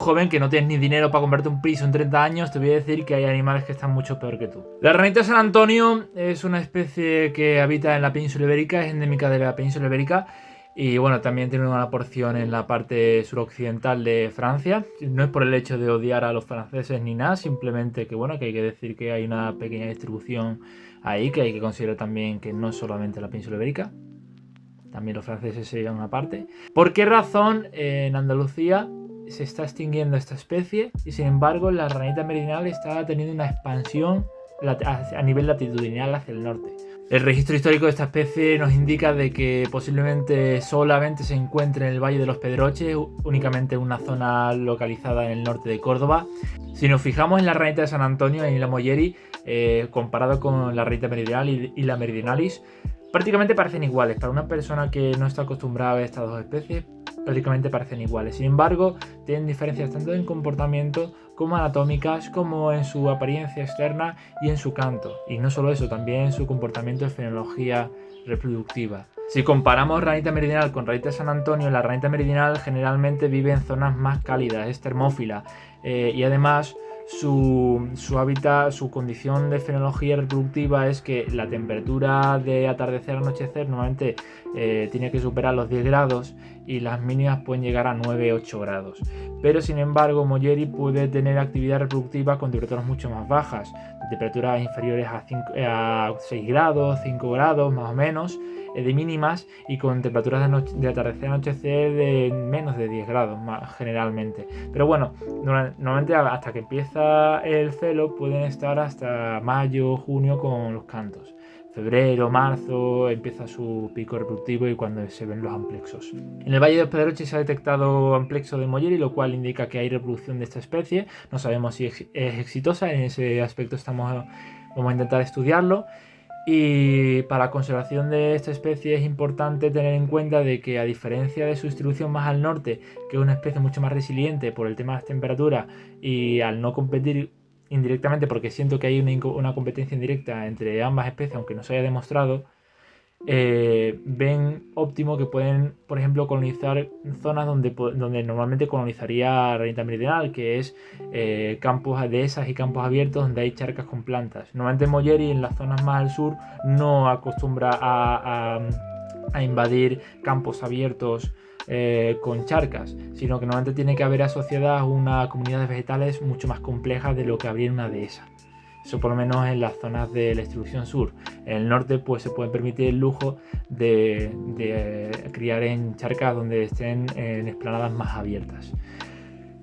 joven que no tienes ni dinero para comprarte un piso en 30 años, te voy a decir que hay animales que están mucho peor que tú. La ranita de San Antonio es una especie que habita en la península ibérica, es endémica de la península ibérica. Y bueno, también tiene una porción en la parte suroccidental de Francia. No es por el hecho de odiar a los franceses ni nada, simplemente que bueno, que hay que decir que hay una pequeña distribución ahí, que hay que considerar también que no solamente la península ibérica, también los franceses se llevan una parte. ¿Por qué razón en Andalucía se está extinguiendo esta especie y sin embargo la ranita meridional está teniendo una expansión a nivel latitudinal hacia el norte? El registro histórico de esta especie nos indica de que posiblemente solamente se encuentre en el Valle de los Pedroches, únicamente en una zona localizada en el norte de Córdoba. Si nos fijamos en la ranita de San Antonio, en la Moyeri, comparado con la ranita meridional y la meridionalis, prácticamente parecen iguales. Para una persona que no está acostumbrada a ver estas dos especies, prácticamente parecen iguales. Sin embargo, tienen diferencias tanto en comportamiento como anatómicas, como en su apariencia externa y en su canto. Y no solo eso, también en su comportamiento de fenología reproductiva. Si comparamos ranita meridional con ranita de San Antonio, la ranita meridional generalmente vive en zonas más cálidas, es termófila, y además su hábitat, su condición de fenología reproductiva es que la temperatura de atardecer a anochecer normalmente tiene que superar los 10 grados y las mínimas pueden llegar a 9-8 grados. Pero sin embargo, Moyeri puede tener actividad reproductiva con temperaturas mucho más bajas, temperaturas inferiores a 6 grados, 5 grados más o menos de mínimas, y con temperaturas de atardecer a anochecer de menos de 10 grados generalmente. Pero bueno, normalmente hasta que empieza el celo pueden estar hasta mayo, junio con los cantos. Febrero, marzo empieza su pico reproductivo y cuando se ven los amplexos. En el Valle de los Pedroches se ha detectado amplexo de Moyeri, lo cual indica que hay reproducción de esta especie. No sabemos si es exitosa, en ese aspecto vamos a intentar estudiarlo. Y para la conservación de esta especie es importante tener en cuenta de que, a diferencia de su distribución más al norte, que es una especie mucho más resiliente por el tema de las temperaturas, y al no competir indirectamente, porque siento que hay una competencia indirecta entre ambas especies, aunque no se haya demostrado, ven óptimo que pueden, por ejemplo, colonizar zonas donde normalmente colonizaría ranita meridional, que es campos de dehesas y campos abiertos donde hay charcas con plantas. Normalmente Moyeri en las zonas más al sur no acostumbra a invadir campos abiertos con charcas, sino que normalmente tiene que haber asociadas una comunidad de vegetales mucho más compleja de lo que habría en una dehesa. Eso por lo menos en las zonas de la distribución sur. En el norte pues se puede permitir el lujo de criar en charcas donde estén en explanadas más abiertas.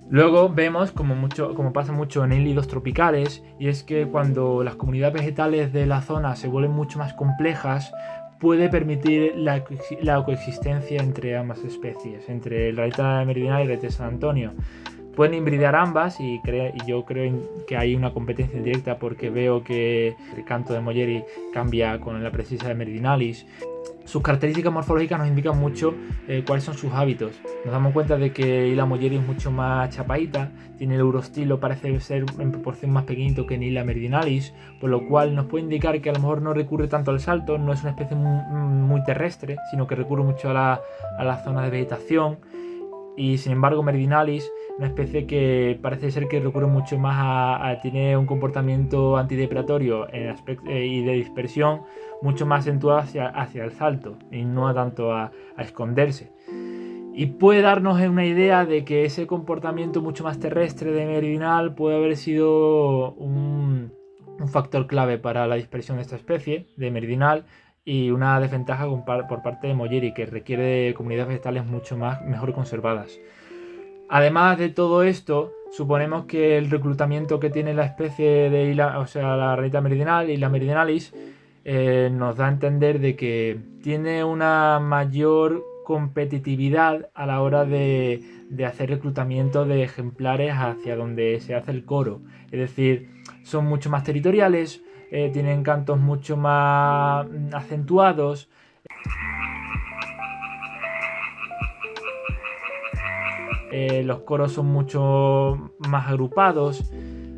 Luego vemos, como pasa mucho en hílidos tropicales, y es que cuando las comunidades vegetales de la zona se vuelven mucho más complejas, puede permitir la coexistencia entre ambas especies, entre la ranita meridional y la ranita de San Antonio. Pueden hibridar ambas y yo creo que hay una competencia indirecta, porque veo que el canto de Moyeri cambia con la presencia de meridionalis. Sus características morfológicas nos indican mucho cuáles son sus hábitos. Nos damos cuenta de que Isla Moyeri es mucho más chapadita, tiene el urostilo, parece ser en proporción más pequeñito que en Isla meridionalis, por lo cual nos puede indicar que a lo mejor no recurre tanto al salto, no es una especie muy terrestre, sino que recurre mucho a la zona de vegetación. Y sin embargo meridionalis, una especie que parece ser que recurre mucho más tiene un comportamiento antidepredatorio y de dispersión mucho más acentuado hacia el salto y no tanto a esconderse. Y puede darnos una idea de que ese comportamiento mucho más terrestre de meridional puede haber sido un factor clave para la dispersión de esta especie de meridional, y una desventaja por parte de Moyeri, que requiere de comunidades vegetales mejor conservadas. Además de todo esto, suponemos que el reclutamiento que tiene la especie de la ranita meridional y la meridionalis nos da a entender de que tiene una mayor competitividad a la hora de hacer reclutamiento de ejemplares hacia donde se hace el coro. Es decir, son mucho más territoriales, tienen cantos mucho más acentuados. Los coros son mucho más agrupados.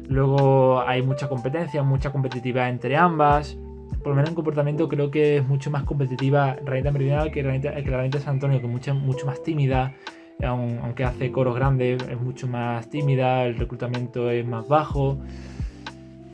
Luego hay mucha competencia, mucha competitividad entre ambas. Por lo menos en comportamiento creo que es mucho más competitiva ranita meridional que la ranita de San Antonio, que es mucho más tímida. aunque hace coros grandes, es mucho más tímida, el reclutamiento es más bajo.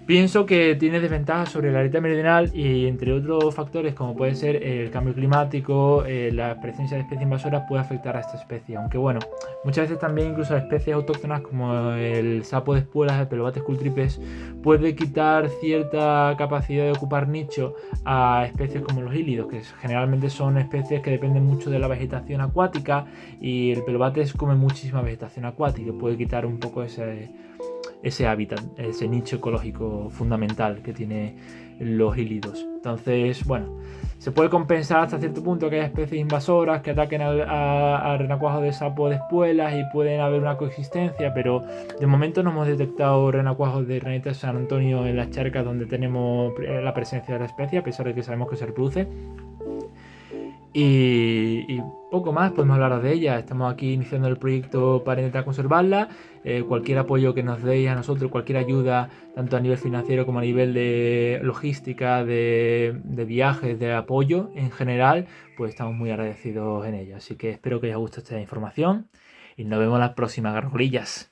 Pienso que tiene desventajas sobre la arita meridional y entre otros factores como puede ser el cambio climático, la presencia de especies invasoras puede afectar a esta especie. Aunque bueno, muchas veces también incluso especies autóctonas como el sapo de espuelas, el Pelobates cultripes, puede quitar cierta capacidad de ocupar nicho a especies como los hílidos, que generalmente son especies que dependen mucho de la vegetación acuática y el Pelobates come muchísima vegetación acuática y puede quitar un poco ese hábitat, ese nicho ecológico fundamental que tiene los hílidos. Entonces, bueno, se puede compensar hasta cierto punto que haya especies invasoras que ataquen al renacuajo de sapo de espuelas y pueden haber una coexistencia, pero de momento no hemos detectado renacuajos de ranita de San Antonio en las charcas donde tenemos la presencia de la especie, a pesar de que sabemos que se reproduce. Y poco más podemos hablar de ella. Estamos aquí iniciando el proyecto para intentar conservarla. Cualquier apoyo que nos deis a nosotros, cualquier ayuda, tanto a nivel financiero como a nivel de logística, de viajes, de apoyo en general, pues estamos muy agradecidos en ello. Así que espero que os haya gustado esta información y nos vemos en las próximas gargolillas.